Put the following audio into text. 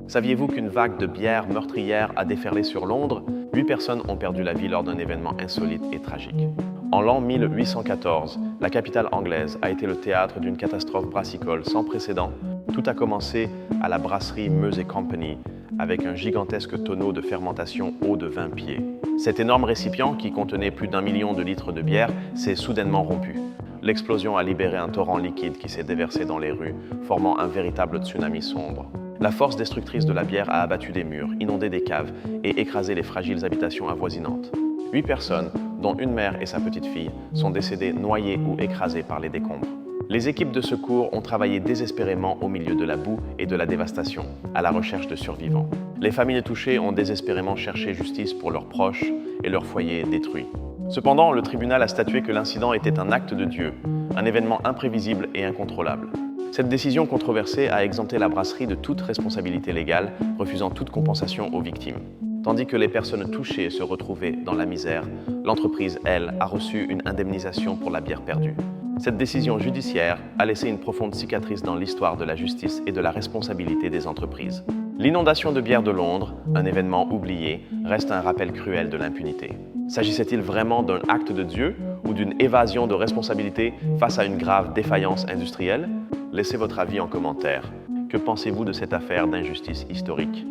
Saviez-vous qu'une vague de bière meurtrière a déferlé sur Londres? 8 personnes ont perdu la vie lors d'un événement insolite et tragique. En l'an 1814, la capitale anglaise a été le théâtre d'une catastrophe brassicole sans précédent. Tout a commencé à la brasserie Meuse Company, avec un gigantesque tonneau de fermentation haut de 20 pieds. Cet énorme récipient, qui contenait plus d'1 million de litres de bière, s'est soudainement rompu. L'explosion a libéré un torrent liquide qui s'est déversé dans les rues, formant un véritable tsunami sombre. La force destructrice de la bière a abattu des murs, inondé des caves et écrasé les fragiles habitations avoisinantes. 8 personnes, dont une mère et sa petite fille, sont décédées noyées ou écrasées par les décombres. Les équipes de secours ont travaillé désespérément au milieu de la boue et de la dévastation, à la recherche de survivants. Les familles touchées ont désespérément cherché justice pour leurs proches et leurs foyers détruits. Cependant, le tribunal a statué que l'incident était un acte de Dieu, un événement imprévisible et incontrôlable. Cette décision controversée a exempté la brasserie de toute responsabilité légale, refusant toute compensation aux victimes. Tandis que les personnes touchées se retrouvaient dans la misère, l'entreprise, elle, a reçu une indemnisation pour la bière perdue. Cette décision judiciaire a laissé une profonde cicatrice dans l'histoire de la justice et de la responsabilité des entreprises. L'inondation de bière de Londres, un événement oublié, reste un rappel cruel de l'impunité. S'agissait-il vraiment d'un acte de Dieu ou d'une évasion de responsabilité face à une grave défaillance industrielle? Laissez votre avis en commentaire. Que pensez-vous de cette affaire d'injustice historique?